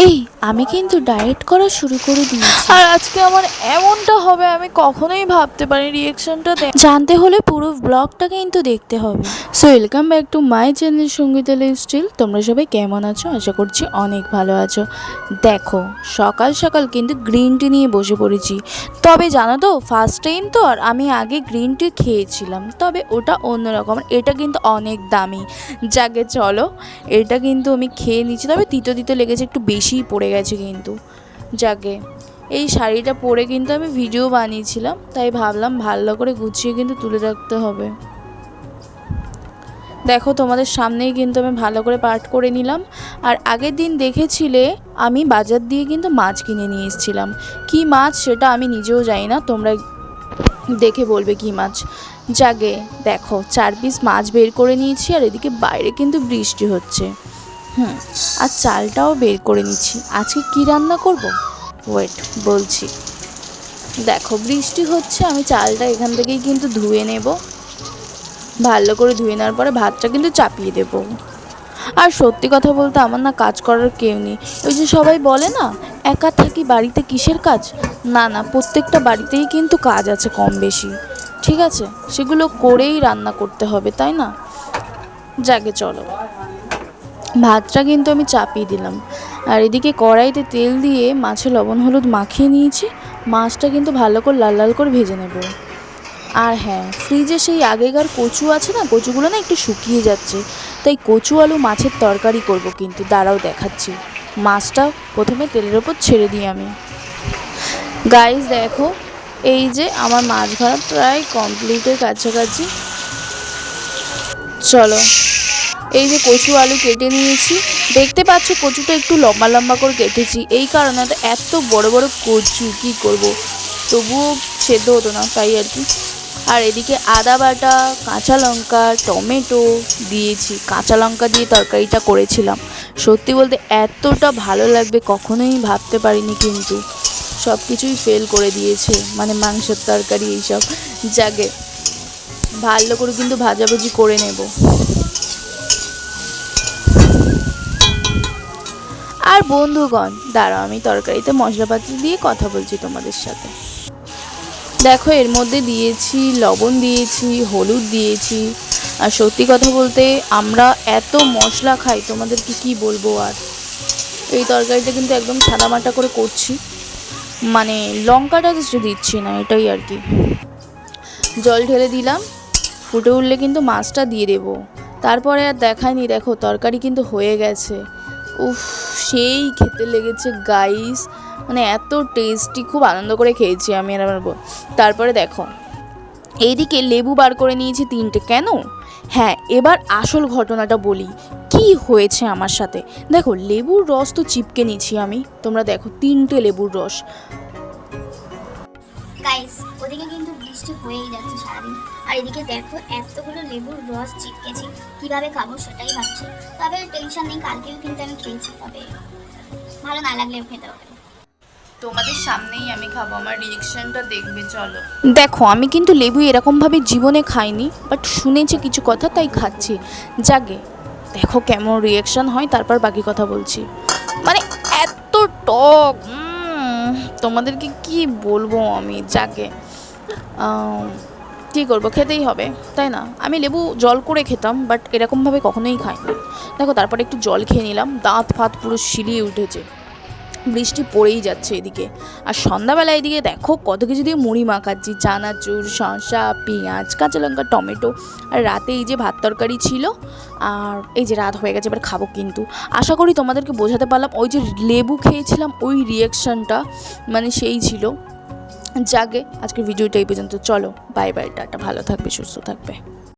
এই আমি কিন্তু ডায়েট করা শুরু করে দিয়েছি, আর আজকে আমার এমনটা হবে আমি কখনোই ভাবতে পারি। রিয়েকশনটা জানতে হলে পুরো ব্লগটা কিন্তু দেখতে হবে। So welcome back to my channel Sangeeta lifestyle. তোমরা সবাই কেমন আছো? আশা করছি অনেক ভালো আছো। দেখো সকাল সকাল কিন্তু গ্রিন টি নিয়ে বসে পড়েছি। তবে জানো তো ফার্স্ট টাইম তো, আর আমি আগে গ্রিন টি খেয়েছিলাম, তবে ওটা অন্যরকম, এটা কিন্তু অনেক দামি। যাকে চলো এটা কিন্তু আমি খেয়ে নিচ্ছি, তবে তিতো তিতো লেগেছে, একটু বেশিই পড়ে গেছে কিন্তু। যাকে এই শাড়িটা পরে কিন্তু আমি ভিডিও বানিয়েছিলাম, তাই ভাবলাম ভালো করে গুছিয়ে কিন্তু তুলে রাখতে হবে। দেখো তোমাদের সামনেই কিন্তু আমি ভালো করে পাঠ করে নিলাম। আর আগের দিন দেখেছিলে আমি বাজার দিয়ে কিন্তু মাছ কিনে নিয়ে এসেছিলাম। কী মাছ সেটা আমি নিজেও জানি না, তোমরা দেখে বলবে কী মাছ। জাগে দেখো 4 পিস মাছ বের করে নিয়েছি, আর এদিকে বাইরে কিন্তু বৃষ্টি হচ্ছে। আর চালটাও বের করে নিচ্ছি। আজকে কী রান্না করব? ওয়েট বলছি। দেখো বৃষ্টি হচ্ছে, আমি চালটা এখান থেকেই কিন্তু ধুয়ে নেব। ভালো করে ধুয়ে নেওয়ার পরে ভাতটা কিন্তু চাপিয়ে দেব। আর সত্যি কথা বলতে আমার না কাজ করার কেউ নেই। ওই যে সবাই বলে না একা থাকি বাড়িতে কিসের কাজ, না না, প্রত্যেকটা বাড়িতেই কিন্তু কাজ আছে কম বেশি, ঠিক আছে? সেগুলো করেই রান্না করতে হবে, তাই না? যাকে চলো ভাতটা কিন্তু আমি চাপিয়ে দিলাম, আর এদিকে কড়াইতে তেল দিয়ে মাছে লবণ হলুদ মাখিয়ে নিয়েছি। মাছটা কিন্তু ভালো করে লাল লাল করে ভেজে নেব। আর হ্যাঁ, ফ্রিজে সেই আগেকার কচু আছে না, কচুগুলো না একটু শুকিয়ে যাচ্ছে, তাই কচু আলু মাছের তরকারি করব। কিন্তু দাঁড়াও দেখাচ্ছি। মাছটা প্রথমে তেলের ওপর ছেড়ে দিই আমি। গাইস দেখো, এই যে আমার মাছ ভাজা প্রায় কমপ্লিটের কাছাকাছি। চলো এই যে কচু আলু কেটে নিয়েছি, দেখতে পাচ্ছ কচুটা একটু লম্বা লম্বা করে কেটেছি, এই কারণে তো এত বড় বড় কচু কী করব, তবুও সেদ্ধ হতো না, তাই আর কি। আর এদিকে আদা বাটা, কাঁচা লঙ্কা, টমেটো দিয়েছি। কাঁচা লঙ্কা দিয়ে তরকারিটা করেছিলাম, সত্যি বলতে এতটা ভালো লাগবে কখনোই ভাবতে পারিনি, কিন্তু সব কিছুই ফেল করে দিয়েছে, মানে মাংসের তরকারি এইসব। যাকে ভালো করে কিন্তু ভাজাভুজি করে নেব। আর বন্ধুগণ দাঁড়াও, আমি তরকারিতে মশলাপাতি দিয়ে কথা বলছি তোমাদের সাথে। দেখো এর মধ্যে দিয়েছি লবণ, দিয়েছি হলুদ, দিয়েছি। আর সত্যি কথা বলতে আমরা এত মশলা খাই, তোমাদেরকে কি বলবো। আর এই তরকারিটা কিন্তু একদম সাদামাটা করে করছি, মানে লঙ্কাটা কিছু দিচ্ছি না, এটাই আর কি। জল ঢেলে দিলাম, ফুটে উঠলে কিন্তু মাছটা দিয়ে দেবো। তারপরে আর দেখায়নি, দেখো তরকারি কিন্তু হয়ে গেছে। উফ, সেই খেতে লেগেছে গাইস, মানে এত টেস্টি, খুব আনন্দ করে খেয়েছি আমি আর আমার বোন। তারপরে দেখো এইদিকে লেবু বার করে নিয়েছি 3টে। কেন? হ্যাঁ, এবার আসল ঘটনাটা বলি কি হয়েছে আমার সাথে। দেখো লেবুর রস তো চিপকে নিয়েছি আমি, তোমরা দেখো 3টে লেবুর রস। গাইস ওদিকে কিন্তু বৃষ্টি হয়েই যাচ্ছে সারাদিন, আর এদিকে দেখো এতগুলো লেবুর রস চিপকেছি, কিভাবে খাবো সেটাই ভাবছি। তবে টেনশন নেই, কালকেও কিন্তু আমি খেয়েছি, তবে ভালো না লাগলেও খেতে হবে। তোমাদের সামনেই আমি খাবো, আমার রিয়েকশনটা দেখবে, চলো। দেখো আমি কিন্তু লেবু এরকমভাবে জীবনে খাইনি, বাট শুনেছি কিছু কথা তাই খাচ্ছি। জাগে দেখো কেমন রিয়েকশন হয়, তারপর বাকি কথা বলছি। মানে এত টক, তোমাদেরকে কি বলবো আমি। জাগে কী করবো, খেতেই হবে, তাই না? আমি লেবু জল করে খেতাম, বাট এরকমভাবে কখনোই খাই না। দেখো তারপরে একটু জল খেয়ে নিলাম, দাঁত ফাত পুরো শিলিয়ে উঠেছে। বৃষ্টি পড়েই যাচ্ছে এদিকে। আর সন্ধ্যাবেলা এদিকে দেখো কত কিছু দিয়ে মুড়ি মাখাচ্ছি, চানাচুর, শসা, পেঁয়াজ, কাঁচা লঙ্কা, টমেটো। আর রাতে এই যে ভাত তরকারি ছিল, আর এই যে রাত হয়ে গেছে, এবার খাবো কিন্তু। আশা করি তোমাদেরকে বোঝাতে পারলাম, ওই যে লেবু খেয়েছিলাম ওই রিয়াকশানটা মানে সেই ছিল। যাকে আজকের ভিডিওটা এই পর্যন্ত, চলো বাই বাই, টাটা, ভালো থাকবে, সুস্থ থাকবে।